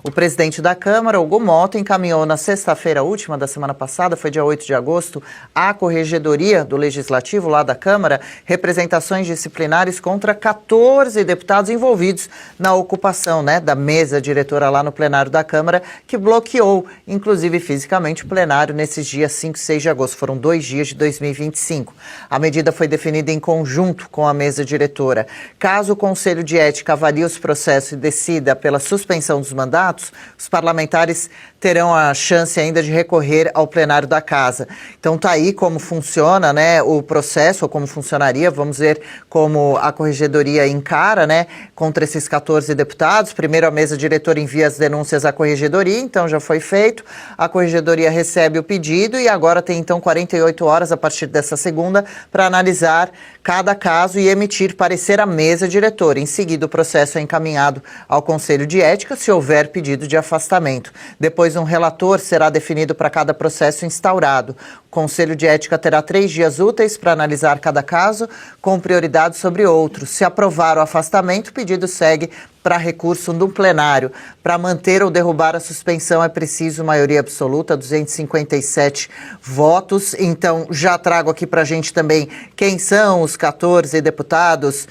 O presidente da Câmara, Hugo Mota, encaminhou na sexta-feira última da semana passada, foi dia 8 de agosto, à Corregedoria do Legislativo, lá da Câmara, representações disciplinares contra 14 deputados envolvidos na ocupação, da mesa diretora lá no plenário da Câmara, que bloqueou, inclusive fisicamente, o plenário nesses dias 5 e 6 de agosto. Foram 2 dias de 2025. A medida foi definida em conjunto com a mesa diretora. Caso o Conselho de Ética avalie os processos e decida pela suspensão dos mandatos, os parlamentares terão a chance ainda de recorrer ao plenário da Casa. Então tá aí como funciona, o processo, ou como funcionaria, vamos ver como a Corregedoria encara, contra esses 14 deputados. Primeiro a mesa diretora envia as denúncias à Corregedoria, então já foi feito. A Corregedoria recebe o pedido e agora tem então 48 horas a partir dessa segunda para analisar cada caso e emitir parecer à mesa diretora. Em seguida o processo é encaminhado ao Conselho de Ética, se houver pedido de afastamento. Depois um relator será definido para cada processo instaurado. O Conselho de Ética terá 3 dias úteis para analisar cada caso, com prioridade sobre outros. Se aprovar o afastamento, o pedido segue para recurso no plenário. Para manter ou derrubar a suspensão é preciso maioria absoluta, 257 votos. Então, já trago aqui para a gente também quem são os 14 deputados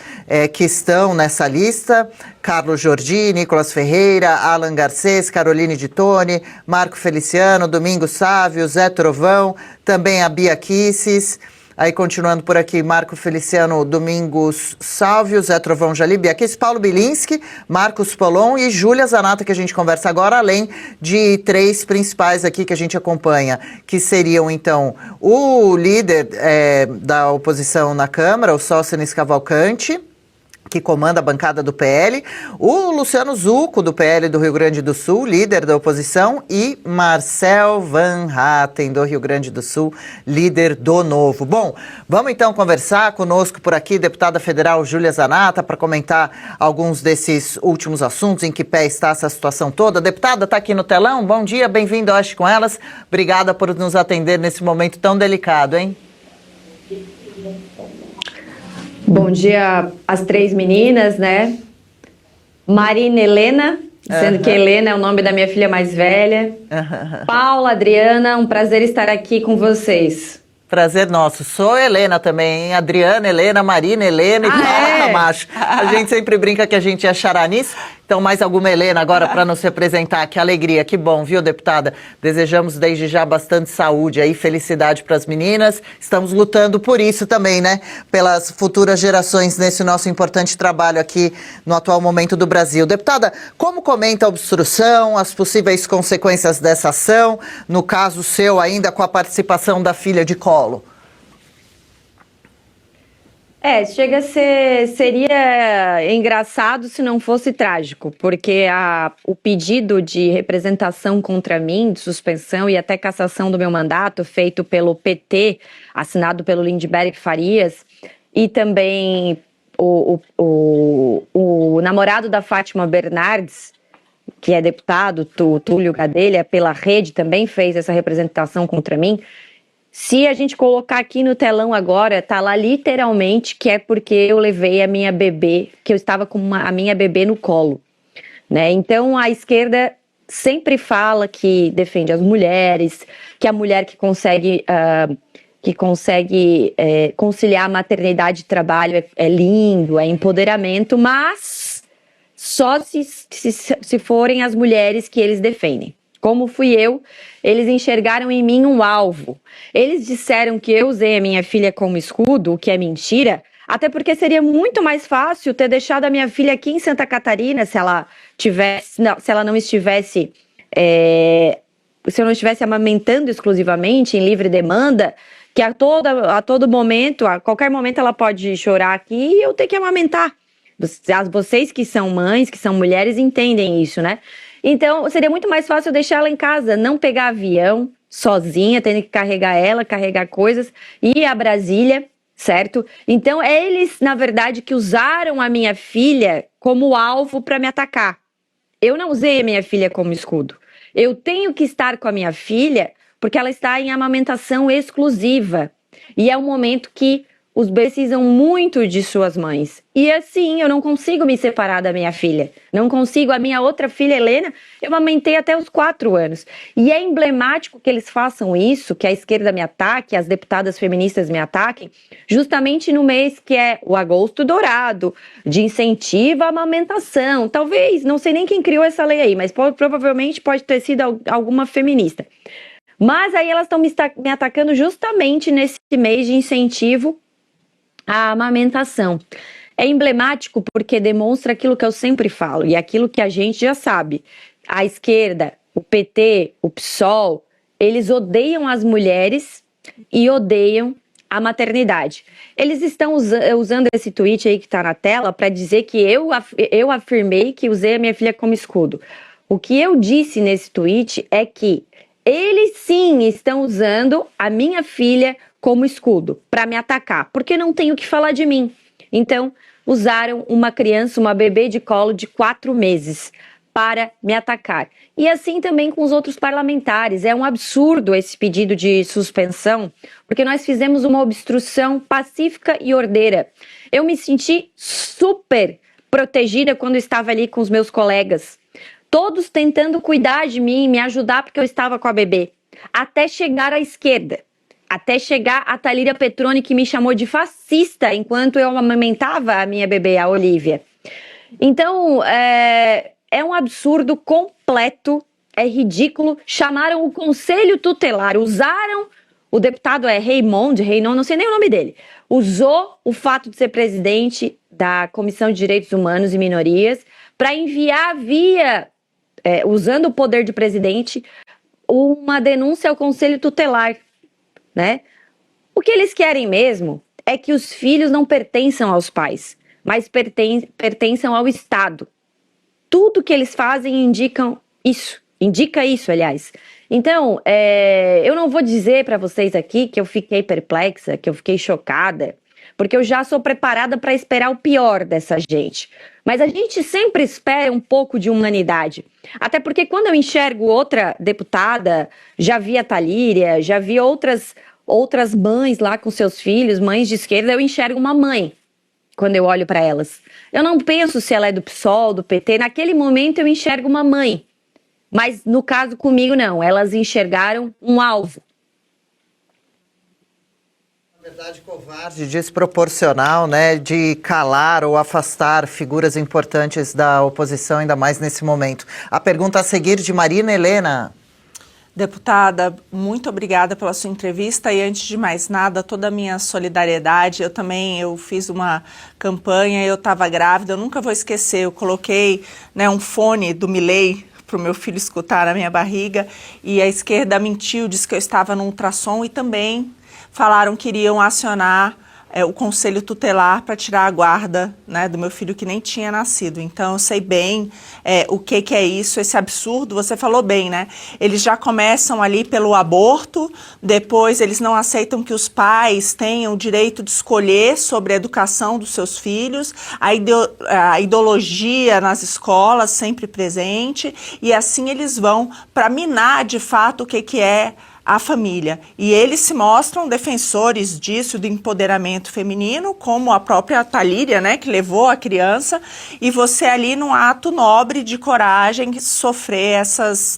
que estão nessa lista. Carlos Jordi, Nicolas Ferreira, Alan Garcês, Caroline de Tone, Marco Feliciano, Domingos Sávio, Zé Trovão, também a Bia Kicis. Aí, continuando por aqui, Marco Feliciano, Domingos Sávio, Zé Trovão Jalib, aqui Paulo Bilinski, Marcos Polon e Júlia Zanata, que a gente conversa agora, além de 3 principais aqui que a gente acompanha, que seriam, então, o líder da oposição na Câmara, o Sóstenes Cavalcante, que comanda a bancada do PL, o Luciano Zucco, do PL do Rio Grande do Sul, líder da oposição, e Marcel Van Hatten, do Rio Grande do Sul, líder do Novo. Bom, vamos então conversar conosco por aqui, deputada federal Júlia Zanata, para comentar alguns desses últimos assuntos, em que pé está essa situação toda. Deputada, está aqui no telão, bom dia, bem-vindo ao Oeste com Elas, obrigada por nos atender nesse momento tão delicado, hein? Bom dia às 3 meninas, Marina Helena, sendo que Helena é o nome da minha filha mais velha. Paula, Adriana, um prazer estar aqui com vocês. Prazer nosso. Sou Helena também, hein? Adriana, Helena, Marina, Helena e Paula Camacho. A gente sempre brinca que a gente é xará nisso. Então, mais alguma Helena agora para nos representar. Que alegria, que bom, viu, deputada? Desejamos desde já bastante saúde aí, felicidade para as meninas. Estamos lutando por isso também, pelas futuras gerações nesse nosso importante trabalho aqui no atual momento do Brasil. Deputada, como comenta a obstrução, as possíveis consequências dessa ação, no caso seu ainda com a participação da filha de colo? Seria engraçado se não fosse trágico, porque o pedido de representação contra mim, de suspensão e até cassação do meu mandato, feito pelo PT, assinado pelo Lindbergh Farias, e também o namorado da Fátima Bernardes, que é deputado, Túlio Gadelha, pela Rede, também fez essa representação contra mim. Se a gente colocar aqui no telão agora, tá lá literalmente que é porque eu levei a minha bebê, que eu estava com a minha bebê no colo, Então a esquerda sempre fala que defende as mulheres, que a mulher que consegue conciliar a maternidade e trabalho é lindo, é empoderamento, mas só se forem as mulheres que eles defendem. Como fui eu, eles enxergaram em mim um alvo. Eles disseram que eu usei a minha filha como escudo, o que é mentira, até porque seria muito mais fácil ter deixado a minha filha aqui em Santa Catarina se eu não estivesse amamentando exclusivamente, em livre demanda, que a todo momento, a qualquer momento ela pode chorar aqui e eu ter que amamentar. Vocês que são mães, que são mulheres, entendem isso, Então, seria muito mais fácil deixar ela em casa, não pegar avião sozinha, tendo que carregar ela, carregar coisas, ir a Brasília, certo? Então, eles, na verdade, que usaram a minha filha como alvo para me atacar. Eu não usei a minha filha como escudo. Eu tenho que estar com a minha filha porque ela está em amamentação exclusiva. E é um momento que os bebês precisam muito de suas mães. E assim, eu não consigo me separar da minha filha. Não consigo. A minha outra filha, Helena, eu amamentei até os 4 anos. E é emblemático que eles façam isso, que a esquerda me ataque, as deputadas feministas me ataquem, justamente no mês que é o Agosto Dourado, de incentivo à amamentação. Talvez, não sei nem quem criou essa lei aí, mas provavelmente pode ter sido alguma feminista. Mas aí elas estão me atacando justamente nesse mês de incentivo à amamentação. É emblemático porque demonstra aquilo que eu sempre falo e aquilo que a gente já sabe. A esquerda, o PT, o PSOL, eles odeiam as mulheres e odeiam a maternidade. Eles estão usando esse tweet aí que está na tela para dizer que eu afirmei que usei a minha filha como escudo. O que eu disse nesse tweet é que eles sim estão usando a minha filha como escudo para me atacar, porque não tem o que falar de mim. Então, usaram uma criança, uma bebê de colo de 4 meses para me atacar. E assim também com os outros parlamentares. É um absurdo esse pedido de suspensão, porque nós fizemos uma obstrução pacífica e ordeira. Eu me senti super protegida quando estava ali com os meus colegas, todos tentando cuidar de mim, me ajudar porque eu estava com a bebê, até chegar à esquerda. Até chegar a Thalíria Petroni, que me chamou de fascista enquanto eu amamentava a minha bebê, a Olivia. Então, é um absurdo completo, é ridículo. Chamaram o Conselho Tutelar, usaram, o deputado Raymond, não sei nem o nome dele, usou o fato de ser presidente da Comissão de Direitos Humanos e Minorias para enviar usando o poder de presidente, uma denúncia ao Conselho Tutelar. Né? O que eles querem mesmo é que os filhos não pertençam aos pais, mas pertençam ao Estado. Tudo que eles fazem indica isso, aliás. Então, eu não vou dizer para vocês aqui que eu fiquei perplexa, que eu fiquei chocada, porque eu já sou preparada para esperar o pior dessa gente. Mas a gente sempre espera um pouco de humanidade. Até porque quando eu enxergo outra deputada, já vi a Thalíria, já vi outras mães lá com seus filhos, mães de esquerda, eu enxergo uma mãe quando eu olho para elas. Eu não penso se ela é do PSOL, do PT, naquele momento eu enxergo uma mãe. Mas no caso comigo não, elas enxergaram um alvo. Na verdade, covarde, desproporcional, né, de calar ou afastar figuras importantes da oposição, ainda mais nesse momento. A pergunta a seguir de Marina Helena. Deputada, muito obrigada pela sua entrevista e antes de mais nada, toda a minha solidariedade. Eu fiz uma campanha, eu estava grávida, eu nunca vou esquecer, eu coloquei, né, um fone do Milei para o meu filho escutar na minha barriga e a esquerda mentiu, disse que eu estava no ultrassom e também falaram que iriam acionar o Conselho Tutelar para tirar a guarda, né, do meu filho que nem tinha nascido. Então, eu sei bem o que é isso, esse absurdo. Você falou bem, né? Eles já começam ali pelo aborto, depois eles não aceitam que os pais tenham o direito de escolher sobre a educação dos seus filhos, a ideologia nas escolas sempre presente, e assim eles vão para minar de fato o que é a família. E eles se mostram defensores disso, do empoderamento feminino, como a própria Thalíria, né, que levou a criança, e você ali num ato nobre de coragem sofrer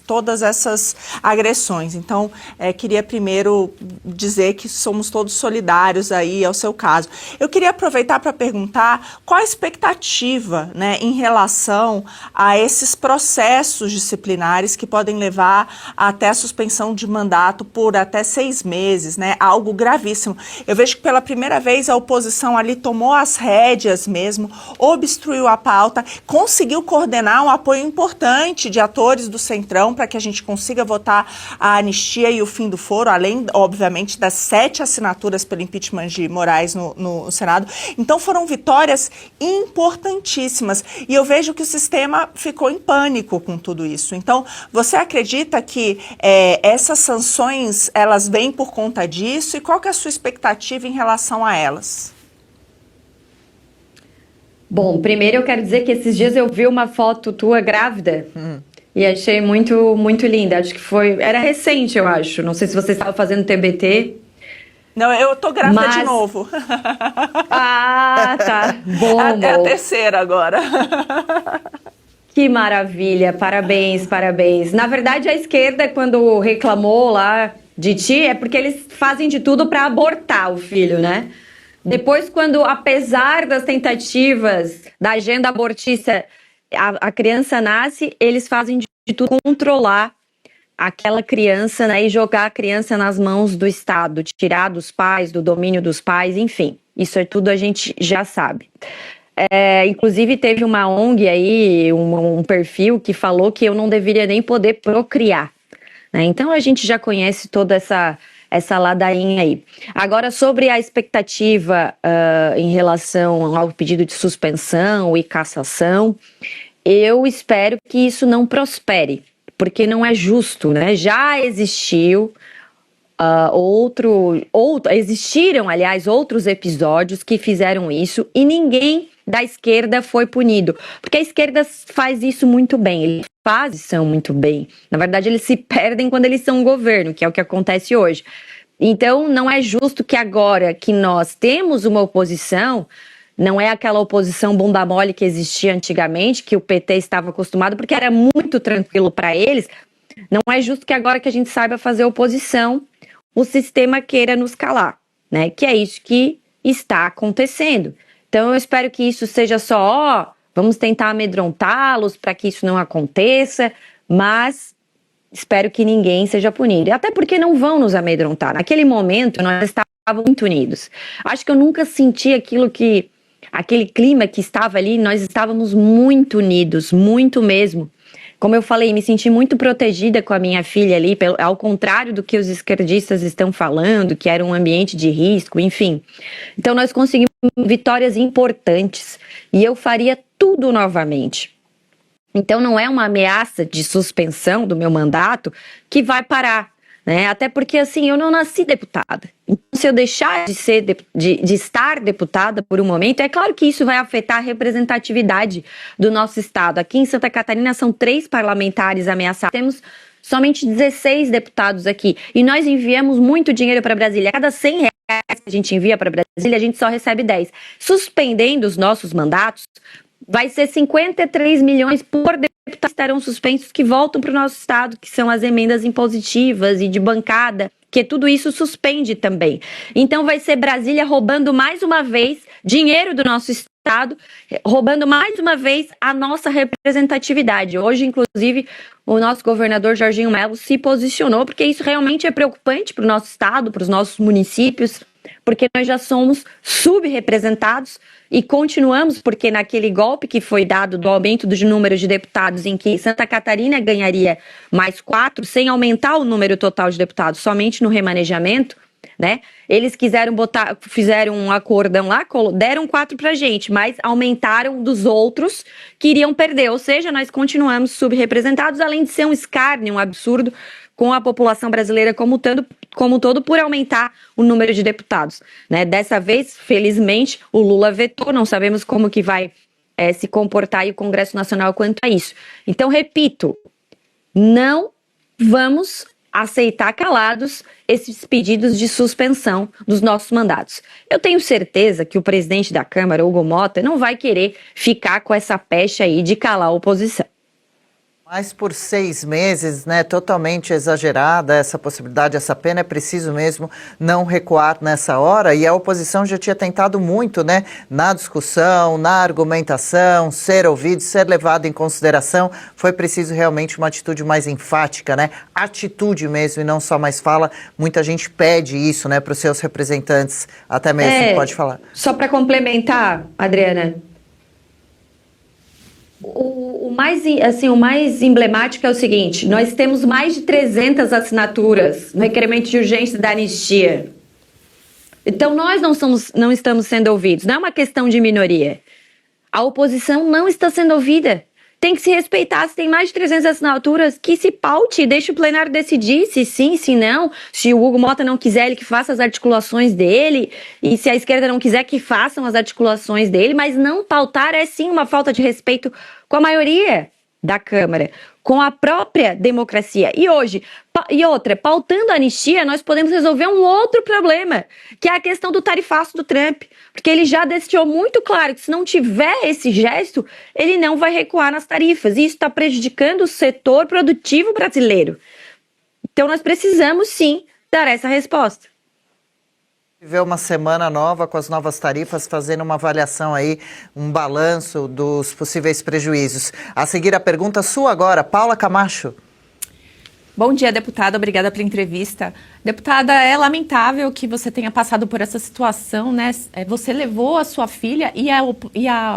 todas essas agressões. Então, queria primeiro dizer que somos todos solidários aí ao seu caso. Eu queria aproveitar para perguntar qual a expectativa, né, em relação a esses processos disciplinares que podem levar até a suspensão de mandato por até 6 meses, né? Algo gravíssimo. Eu vejo que pela primeira vez a oposição ali tomou as rédeas mesmo, obstruiu a pauta, conseguiu coordenar um apoio importante de atores do Centrão para que a gente consiga votar a anistia e o fim do foro, além, obviamente, das 7 assinaturas pelo impeachment de Moraes no Senado. Então foram vitórias importantíssimas e eu vejo que o sistema ficou em pânico com tudo isso. Então, você acredita que essas sanções elas vêm por conta disso e qual que é a sua expectativa em relação a elas? Bom, primeiro eu quero dizer que esses dias eu vi uma foto tua grávida e achei muito, muito linda. Acho que era recente, eu acho. Não sei se você estava fazendo TBT, Não, eu tô grávida de Mas- novo. Ah, tá. Bom, É a bom. terceira agora. Que maravilha, parabéns, parabéns. Na verdade, a esquerda, quando reclamou lá de ti, é porque eles fazem de tudo para abortar o filho, né? Depois, quando, apesar das tentativas da agenda abortista, a criança nasce, eles fazem de tudo para controlar aquela criança, né, e jogar a criança nas mãos do Estado, tirar dos pais, do domínio dos pais, enfim. Isso é tudo a gente já sabe. Inclusive teve uma ONG aí, um perfil que falou que eu não deveria nem poder procriar, né? Então a gente já conhece toda essa ladainha aí. Agora, sobre a expectativa em relação ao pedido de suspensão e cassação, eu espero que isso não prospere, porque não é justo, né? Já existiu existiram, aliás, outros episódios que fizeram isso e ninguém da esquerda foi punido, porque a esquerda faz isso muito bem, eles fazem isso muito bem. Na verdade, eles se perdem quando eles são governo, que é o que acontece hoje. Então, não é justo que agora que nós temos uma oposição, não é aquela oposição bunda mole que existia antigamente, que o PT estava acostumado, porque era muito tranquilo para eles. Não é justo que agora que a gente saiba fazer oposição, o sistema queira nos calar, né? Que é isso que está acontecendo. Então eu espero que isso seja só, vamos tentar amedrontá-los para que isso não aconteça, mas espero que ninguém seja punido. Até porque não vão nos amedrontar. Naquele momento nós estávamos muito unidos. Acho que eu nunca senti aquele clima que estava ali, nós estávamos muito unidos, muito mesmo. Como eu falei, me senti muito protegida com a minha filha ali, ao contrário do que os esquerdistas estão falando, que era um ambiente de risco, enfim. Então nós conseguimos vitórias importantes e eu faria tudo novamente. Então não é uma ameaça de suspensão do meu mandato que vai parar, né? Até porque assim, eu não nasci deputada. Então se eu deixar de estar deputada por um momento, é claro que isso vai afetar a representatividade do nosso estado. Aqui em Santa Catarina são 3 parlamentares ameaçados. Temos somente 16 deputados aqui e nós enviamos muito dinheiro para Brasília. A cada 100 reais que a gente envia para Brasília, a gente só recebe 10. Suspendendo os nossos mandatos, vai ser 53 milhões por deputado que estarão suspensos, que voltam para o nosso estado, que são as emendas impositivas e de bancada, que tudo isso suspende também. Então vai ser Brasília roubando mais uma vez dinheiro do nosso estado, roubando mais uma vez a nossa representatividade. Hoje, inclusive, o nosso governador Jorginho Melo se posicionou, porque isso realmente é preocupante para o nosso estado, para os nossos municípios, porque nós já somos subrepresentados e continuamos, porque naquele golpe que foi dado do aumento dos números de deputados, em que Santa Catarina ganharia mais 4, sem aumentar o número total de deputados, somente no remanejamento, né? Eles fizeram um acordão lá, deram 4 pra gente, mas aumentaram dos outros que iriam perder, ou seja, nós continuamos subrepresentados, além de ser um escárnio, um absurdo com a população brasileira como um todo por aumentar o número de deputados, né? Dessa vez, felizmente, o Lula vetou, não sabemos como que vai se comportar aí o Congresso Nacional quanto a isso. Então, repito, não vamos aceitar calados esses pedidos de suspensão dos nossos mandatos. Eu tenho certeza que o presidente da Câmara, Hugo Mota, não vai querer ficar com essa pecha aí de calar a oposição. Mas por 6 meses, né, totalmente exagerada essa possibilidade, essa pena, é preciso mesmo não recuar nessa hora. E a oposição já tinha tentado muito, né, na discussão, na argumentação, ser ouvido, ser levado em consideração. Foi preciso realmente uma atitude mais enfática, né, atitude mesmo e não só mais fala. Muita gente pede isso, né, para os seus representantes, até mesmo, pode falar. Só para complementar, Adriana, o mais emblemático é o seguinte: nós temos mais de 300 assinaturas no requerimento de urgência da anistia. Então nós não estamos sendo ouvidos, não é uma questão de minoria. A oposição não está sendo ouvida. Tem que se respeitar. Se tem mais de 300 assinaturas, que se paute, deixe o plenário decidir se sim, se não. Se o Hugo Mota não quiser, ele que faça as articulações dele. E se a esquerda não quiser, que façam as articulações dele. Mas não pautar é sim uma falta de respeito com a maioria. da Câmara com a própria democracia. E outra, pautando a anistia, nós podemos resolver um outro problema, que é a questão do tarifaço do Trump, porque ele já deixou muito claro que se não tiver esse gesto, ele não vai recuar nas tarifas, e isso está prejudicando o setor produtivo brasileiro. Então nós precisamos sim dar essa resposta. Viver uma semana nova com as novas tarifas, fazendo uma avaliação aí, um balanço dos possíveis prejuízos. A seguir a pergunta sua agora, Paula Camacho. Bom dia, deputada. Obrigada pela entrevista. Deputada, é lamentável que você tenha passado por essa situação, né? Você levou a sua filha e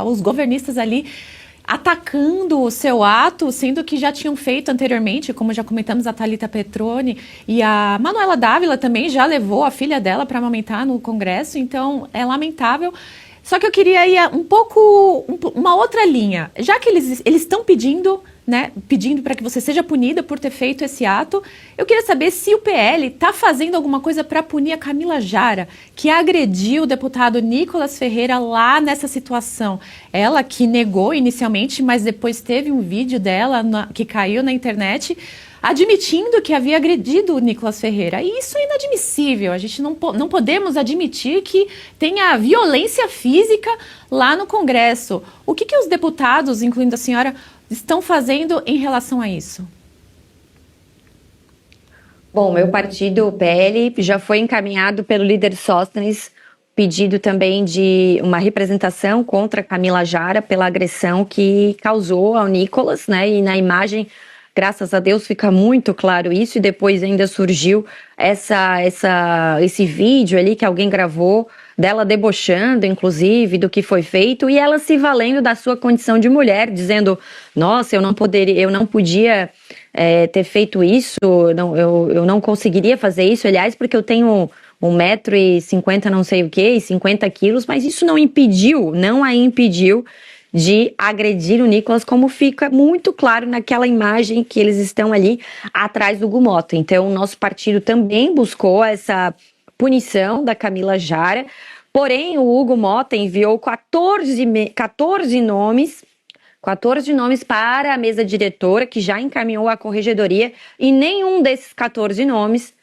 os governistas ali atacando o seu ato, sendo que já tinham feito anteriormente, como já comentamos, a Thalita Petroni e a Manuela Dávila também já levou a filha dela para amamentar no Congresso, então é lamentável. Só que eu queria ir uma outra linha. Já que eles estão pedindo, né, pedindo para que você seja punida por ter feito esse ato, eu queria saber se o PL está fazendo alguma coisa para punir a Camila Jara, que agrediu o deputado Nicolas Ferreira lá nessa situação. Ela que negou inicialmente, mas depois teve um vídeo dela que caiu na internet, admitindo que havia agredido o Nicolas Ferreira. E isso é inadmissível. A gente não podemos admitir que tenha violência física lá no Congresso. O que os deputados, incluindo a senhora, estão fazendo em relação a isso? Bom, meu partido, o PL, já foi encaminhado pelo líder Sóstenes, pedido também de uma representação contra Camila Jara pela agressão que causou ao Nicolas, né? E na imagem, graças a Deus, fica muito claro isso, e depois ainda surgiu esse vídeo ali que alguém gravou, dela debochando, inclusive, do que foi feito, e ela se valendo da sua condição de mulher, dizendo, nossa, eu não podia ter feito isso, eu não conseguiria fazer isso, aliás, porque eu tenho 1,50 m não sei o quê, e 50 quilos, mas isso não a impediu de agredir o Nicolas, como fica muito claro naquela imagem que eles estão ali atrás do Gumota. Então, o nosso partido também buscou essa punição da Camila Jara, porém o Hugo Mota enviou 14 nomes para a mesa diretora, que já encaminhou à corregedoria, e nenhum desses 14 nomes,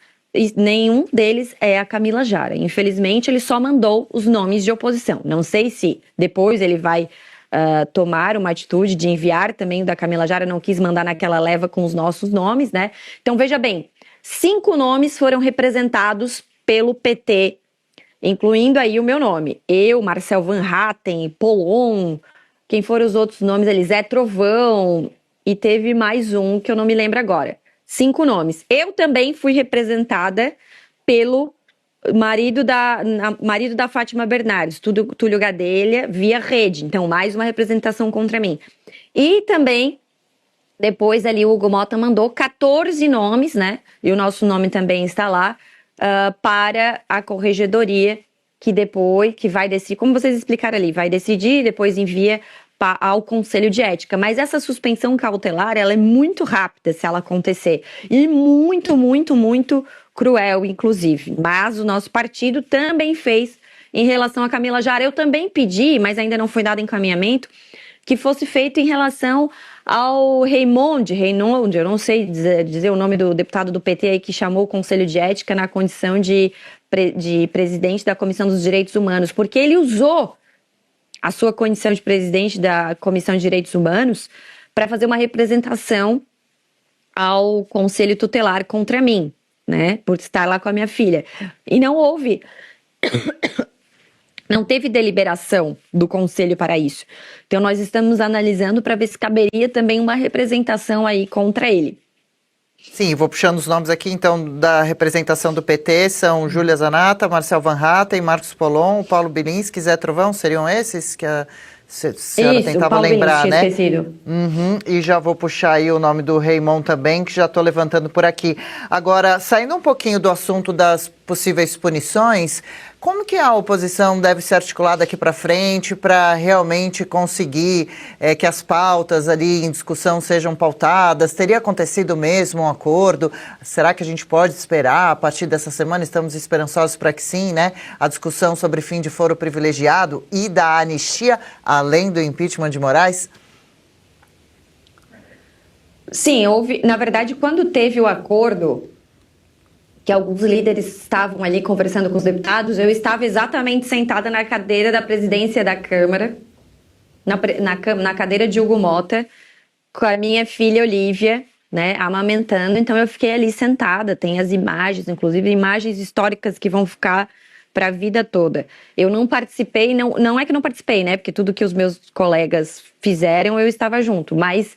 nenhum deles é a Camila Jara. Infelizmente, ele só mandou os nomes de oposição. Não sei se depois ele vai tomar uma atitude de enviar também o da Camila Jara, não quis mandar naquela leva com os nossos nomes, né? Então, veja bem, 5 nomes foram representados pelo PT, incluindo aí o meu nome. Eu, Marcel Van Hatten, Polon, quem foram os outros nomes ali? Zé Trovão, e teve mais um que eu não me lembro agora. 5 nomes. Eu também fui representada pelo marido da Fátima Bernardes, Túlio Gadelha, via rede. Então, mais uma representação contra mim. E também, depois ali, o Hugo Mota mandou 14 nomes, né? E o nosso nome também está lá, para a corregedoria, que vai decidir, como vocês explicaram ali, vai decidir, depois envia ao Conselho de Ética. Mas essa suspensão cautelar, ela é muito rápida se ela acontecer. E muito, muito, muito cruel, inclusive. Mas o nosso partido também fez em relação a Camila Jara. Eu também pedi, mas ainda não foi dado encaminhamento, que fosse feito em relação ao Reymonde, eu não sei dizer o nome do deputado do PT aí que chamou o Conselho de Ética na condição de presidente da Comissão dos Direitos Humanos, porque ele usou a sua condição de presidente da Comissão de Direitos Humanos para fazer uma representação ao Conselho Tutelar contra mim, né, por estar lá com a minha filha. E não teve deliberação do Conselho para isso. Então, nós estamos analisando para ver se caberia também uma representação aí contra ele. Sim, vou puxando os nomes aqui, então, da representação do PT, são Júlia Zanata, Marcel Van Hatten, Marcos Polon, Paulo Bilinski, Zé Trovão, seriam esses que a senhora isso, tentava Paulo lembrar, Bilinski, né? Esquecido. E já vou puxar aí o nome do Raymond também, que já estou levantando por aqui. Agora, saindo um pouquinho do assunto das possíveis punições, como que a oposição deve ser articulada daqui para frente para realmente conseguir que as pautas ali em discussão sejam pautadas? Teria acontecido mesmo um acordo? Será que a gente pode esperar a partir dessa semana? Estamos esperançosos para que sim, né? A discussão sobre fim de foro privilegiado e da anistia, além do impeachment de Moraes? Sim, houve. Na verdade, quando teve o acordo, que alguns líderes estavam ali conversando com os deputados, eu estava exatamente sentada na cadeira da presidência da Câmara, na cadeira de Hugo Mota, com a minha filha Olivia, né, amamentando. Então eu fiquei ali sentada, tem as imagens, inclusive imagens históricas que vão ficar para a vida toda. Eu não participei, não é que não participei, né, porque tudo que os meus colegas fizeram eu estava junto, mas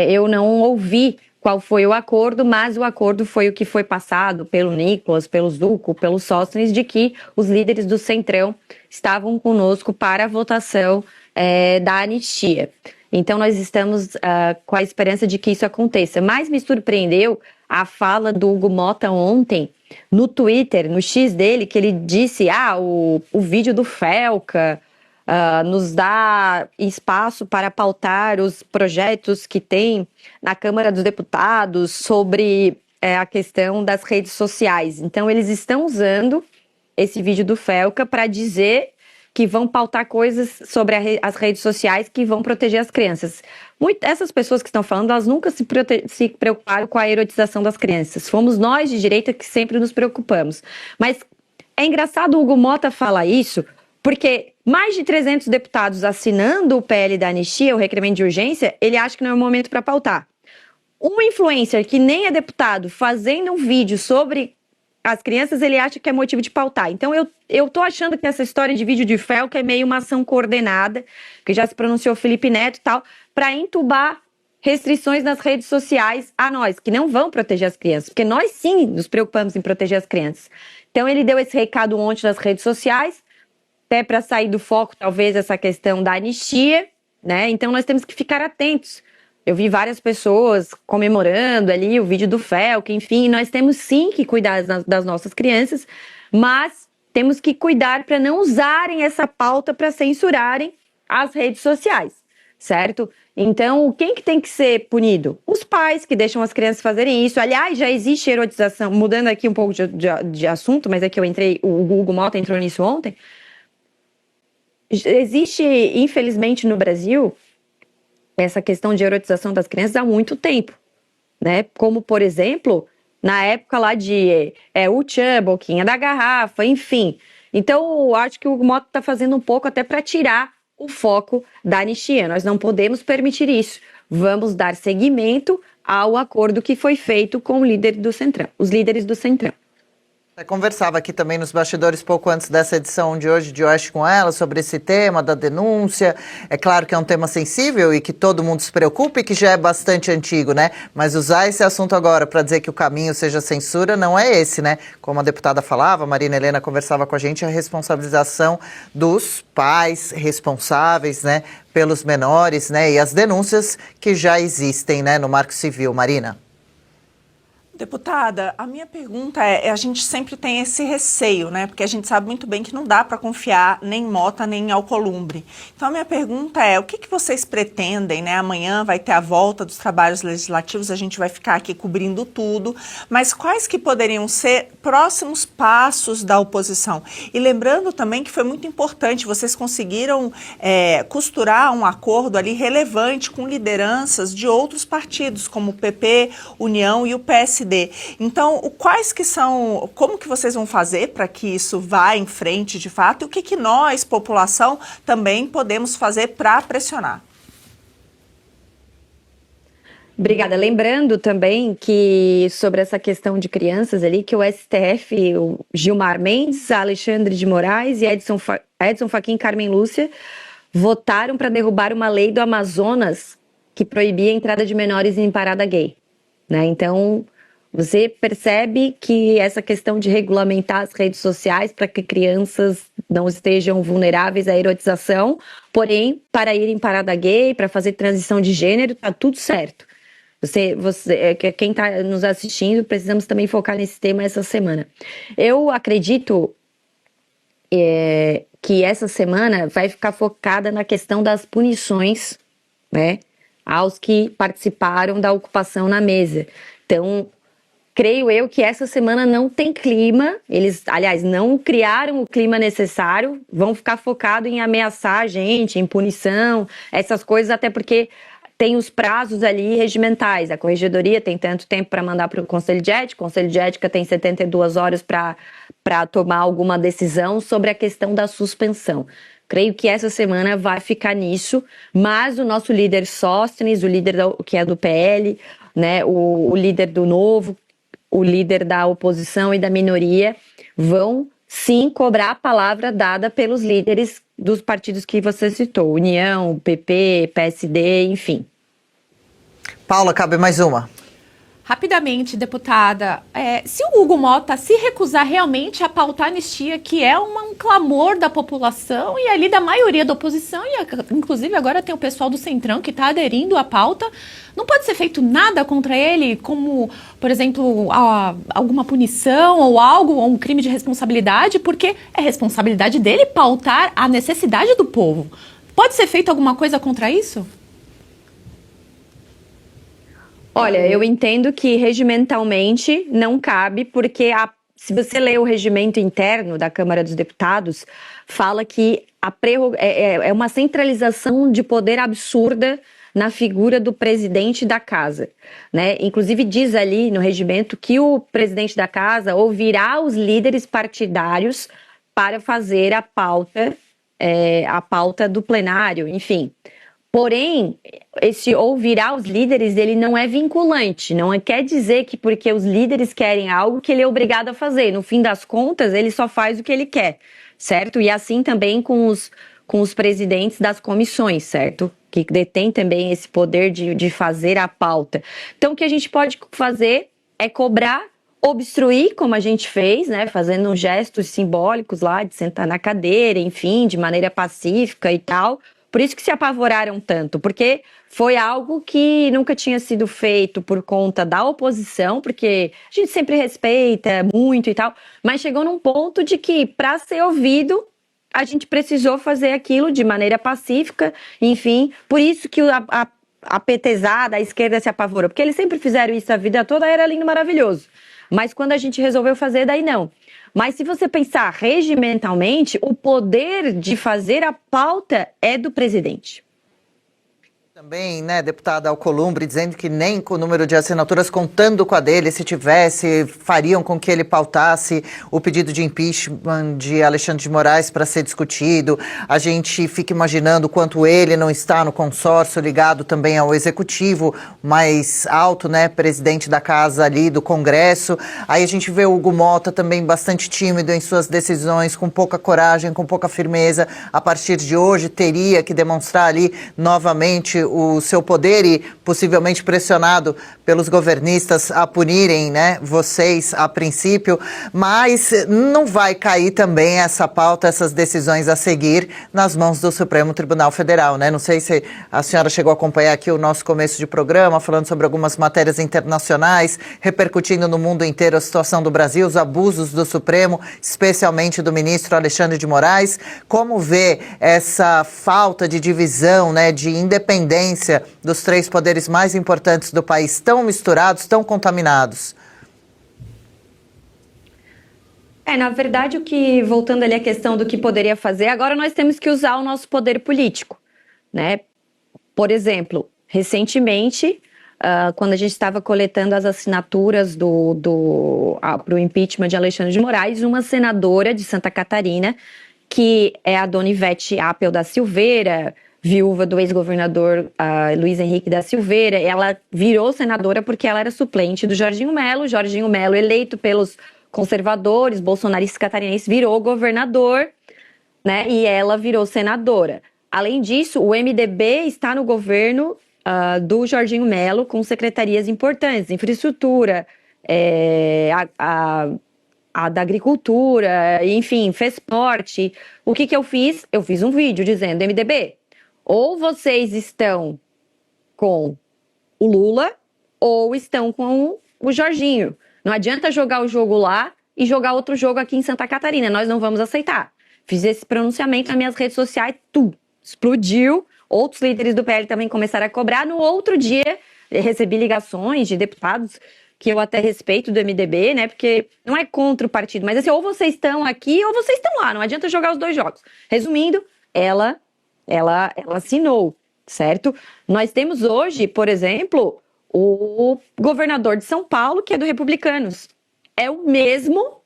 eu não ouvi qual foi o acordo, mas o acordo foi o que foi passado pelo Nicolas, pelo Zucco, pelo Sóstenes, de que os líderes do Centrão estavam conosco para a votação da anistia. Então, nós estamos com a esperança de que isso aconteça. Mas me surpreendeu a fala do Hugo Mota ontem, no Twitter, no X dele, que ele disse, o vídeo do Felca nos dá espaço para pautar os projetos que tem na Câmara dos Deputados sobre a questão das redes sociais. Então, eles estão usando esse vídeo do Felca para dizer que vão pautar coisas sobre as redes sociais que vão proteger as crianças. Essas pessoas que estão falando, elas nunca se preocuparam com a erotização das crianças. Fomos nós de direita que sempre nos preocupamos. Mas é engraçado o Hugo Mota falar isso, porque mais de 300 deputados assinando o PL da anistia, o requerimento de urgência, ele acha que não é o momento para pautar. Um influencer que nem é deputado fazendo um vídeo sobre as crianças, ele acha que é motivo de pautar. Então, eu tô achando que essa história de vídeo de Felca é meio uma ação coordenada, que já se pronunciou Felipe Neto e tal, para entubar restrições nas redes sociais a nós, que não vão proteger as crianças, porque nós sim nos preocupamos em proteger as crianças. Então, ele deu esse recado ontem nas redes sociais, até para sair do foco, talvez, essa questão da anistia, né? Então, nós temos que ficar atentos. Eu vi várias pessoas comemorando ali o vídeo do Felca, enfim, nós temos sim que cuidar das nossas crianças, mas temos que cuidar para não usarem essa pauta para censurarem as redes sociais, certo? Então, quem que tem que ser punido? Os pais que deixam as crianças fazerem isso. Aliás, já existe erotização, mudando aqui um pouco de assunto, mas é que o Hugo Mota entrou nisso ontem. Existe, infelizmente, no Brasil, essa questão de erotização das crianças há muito tempo, né? Como, por exemplo, na época lá de o Tchan, Boquinha da Garrafa, enfim. Então, eu acho que o Mota está fazendo um pouco até para tirar o foco da anistia. Nós não podemos permitir isso. Vamos dar seguimento ao acordo que foi feito com o líder do Centrão, os líderes do Centrão. Eu conversava aqui também nos bastidores pouco antes dessa edição de hoje de Oeste com ela sobre esse tema da denúncia. É claro que é um tema sensível e que todo mundo se preocupa e que já é bastante antigo, né? Mas usar esse assunto agora para dizer que o caminho seja censura não é esse, né? Como a deputada falava, a Marina Helena conversava com a gente, a responsabilização dos pais responsáveis, né, pelos menores, né, e as denúncias que já existem, né, no Marco Civil. Marina? Deputada, a minha pergunta a gente sempre tem esse receio, né? Porque a gente sabe muito bem que não dá para confiar nem em Mota, nem em Alcolumbre. Então, a minha pergunta o que vocês pretendem, né? Amanhã vai ter a volta dos trabalhos legislativos, a gente vai ficar aqui cobrindo tudo, mas quais que poderiam ser próximos passos da oposição? E lembrando também que foi muito importante, vocês conseguiram costurar um acordo ali relevante com lideranças de outros partidos, como o PP, União e o PSD. Então, quais que são, como que vocês vão fazer para que isso vá em frente de fato e o que nós, população, também podemos fazer para pressionar? Obrigada. Lembrando também que sobre essa questão de crianças ali, que o STF, o Gilmar Mendes, Alexandre de Moraes e Edson Fachin e Carmen Lúcia votaram para derrubar uma lei do Amazonas que proibia a entrada de menores em parada gay, né? Então, você percebe que essa questão de regulamentar as redes sociais para que crianças não estejam vulneráveis à erotização, porém, para ir em parada gay, para fazer transição de gênero, tá tudo certo. Quem está nos assistindo, precisamos também focar nesse tema essa semana. Eu acredito que essa semana vai ficar focada na questão das punições, né, aos que participaram da ocupação na mesa. Então, creio eu que essa semana não tem clima, eles, aliás, não criaram o clima necessário, vão ficar focados em ameaçar a gente, em punição, essas coisas, até porque tem os prazos ali regimentais. A corregedoria tem tanto tempo para mandar para o Conselho de Ética, o Conselho de Ética tem 72 horas para tomar alguma decisão sobre a questão da suspensão. Creio que essa semana vai ficar nisso, mas o nosso líder Sóstenes, o líder que é do PL, né, o líder do Novo, o líder da oposição e da minoria, vão sim cobrar a palavra dada pelos líderes dos partidos que você citou, União, PP, PSD, enfim. Paula, cabe mais uma. Rapidamente, deputada, se o Hugo Mota se recusar realmente a pautar a anistia, que é um clamor da população e ali da maioria da oposição, e inclusive agora tem o pessoal do Centrão que está aderindo à pauta, não pode ser feito nada contra ele, como, por exemplo, alguma punição ou algo, ou um crime de responsabilidade, porque é responsabilidade dele pautar a necessidade do povo. Pode ser feito alguma coisa contra isso? Olha, eu entendo que regimentalmente não cabe, porque se você ler o regimento interno da Câmara dos Deputados, fala que é uma centralização de poder absurda na figura do presidente da casa, né? Inclusive diz ali no regimento que o presidente da casa ouvirá os líderes partidários para fazer a pauta do plenário, enfim. Porém, esse ouvirá os líderes, ele não é vinculante, não quer dizer que porque os líderes querem algo que ele é obrigado a fazer. No fim das contas, ele só faz o que ele quer, certo? E assim também com os presidentes das comissões, certo? Que detêm também esse poder de fazer a pauta. Então, o que a gente pode fazer é cobrar, obstruir, como a gente fez, né? Fazendo gestos simbólicos lá, de sentar na cadeira, enfim, de maneira pacífica e tal. Por isso que se apavoraram tanto, porque foi algo que nunca tinha sido feito por conta da oposição, porque a gente sempre respeita muito e tal, mas chegou num ponto de que, para ser ouvido, a gente precisou fazer aquilo de maneira pacífica, enfim, por isso que a petezada, a esquerda se apavorou, porque eles sempre fizeram isso a vida toda, era lindo, maravilhoso. Mas quando a gente resolveu fazer, daí não. Mas se você pensar regimentalmente, o poder de fazer a pauta é do presidente. Também, né, deputada Alcolumbre, dizendo que nem com o número de assinaturas, contando com a dele, se tivesse, fariam com que ele pautasse o pedido de impeachment de Alexandre de Moraes para ser discutido. A gente fica imaginando quanto ele não está no consórcio ligado também ao executivo mais alto, né, presidente da casa ali do Congresso. Aí a gente vê o Hugo Mota também bastante tímido em suas decisões, com pouca coragem, com pouca firmeza. A partir de hoje teria que demonstrar ali novamente o seu poder e possivelmente pressionado pelos governistas a punirem, né, vocês a princípio, mas não vai cair também essa pauta, essas decisões a seguir nas mãos do Supremo Tribunal Federal, né? Não sei se a senhora chegou a acompanhar aqui o nosso começo de programa, falando sobre algumas matérias internacionais, repercutindo no mundo inteiro a situação do Brasil, os abusos do Supremo, especialmente do ministro Alexandre de Moraes. Como vê essa falta de divisão, né, de independência dos três poderes mais importantes do país, tão misturados, tão contaminados? Na verdade, voltando ali à questão do que poderia fazer, agora nós temos que usar o nosso poder político, né? Por exemplo, recentemente, quando a gente estava coletando as assinaturas para o impeachment de Alexandre de Moraes, uma senadora de Santa Catarina, que é a dona Ivete Apel da Silveira, viúva do ex-governador Luiz Henrique da Silveira, ela virou senadora porque ela era suplente do Jorginho Melo, eleito pelos conservadores, bolsonaristas catarinenses, virou governador, né? E ela virou senadora. Além disso, o MDB está no governo do Jorginho Melo com secretarias importantes, infraestrutura, a da agricultura, enfim, FESPORT. O que eu fiz? Eu fiz um vídeo dizendo, MDB, ou vocês estão com o Lula ou estão com o Jorginho. Não adianta jogar o jogo lá e jogar outro jogo aqui em Santa Catarina. Nós não vamos aceitar. Fiz esse pronunciamento nas minhas redes sociais, explodiu. Outros líderes do PL também começaram a cobrar. No outro dia, recebi ligações de deputados que eu até respeito do MDB, né? Porque não é contra o partido, mas assim, ou vocês estão aqui ou vocês estão lá. Não adianta jogar os dois jogos. Resumindo, ela assinou. certo? Nós temos hoje, por exemplo, o governador de São Paulo, que é do Republicanos. É o mesmo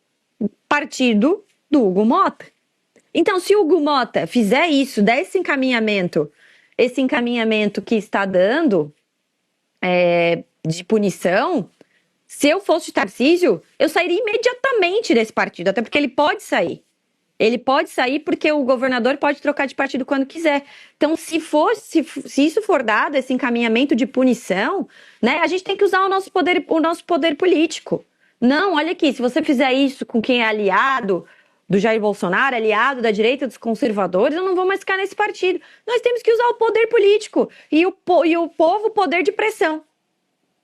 partido do Hugo Mota. Então, se o Hugo Mota fizer isso, der esse encaminhamento que está dando de punição, se eu fosse de Tarcísio, eu sairia imediatamente desse partido, até porque ele pode sair. Ele pode sair porque o governador pode trocar de partido quando quiser. Então, se isso for dado, esse encaminhamento de punição, né, a gente tem que usar o nosso poder político. Não, olha aqui, se você fizer isso com quem é aliado do Jair Bolsonaro, aliado da direita, dos conservadores, eu não vou mais ficar nesse partido. Nós temos que usar o poder político e o povo o poder de pressão.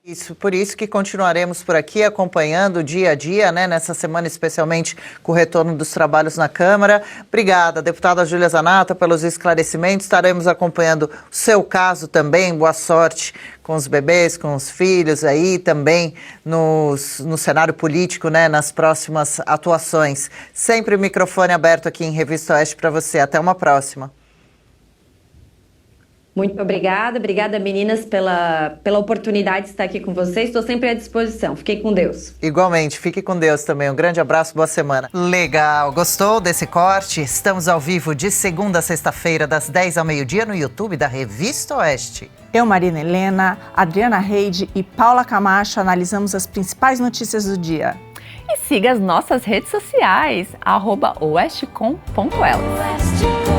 Isso, por isso que continuaremos por aqui acompanhando dia a dia, né, nessa semana especialmente com o retorno dos trabalhos na Câmara. Obrigada, deputada Júlia Zanatta, pelos esclarecimentos. Estaremos acompanhando o seu caso também. Boa sorte com os bebês, com os filhos aí também no cenário político, né, nas próximas atuações. Sempre o microfone aberto aqui em Revista Oeste para você. Até uma próxima. Muito obrigada meninas pela oportunidade de estar aqui com vocês, estou sempre à disposição, fiquem com Deus. Igualmente, fique com Deus também, um grande abraço, boa semana. Legal, gostou desse corte? Estamos ao vivo de segunda a sexta-feira, das 10 ao meio-dia no YouTube da Revista Oeste. Eu, Marina Helena, Adriana Reide e Paula Camacho analisamos as principais notícias do dia. E siga as nossas redes sociais, @oestecom.elas.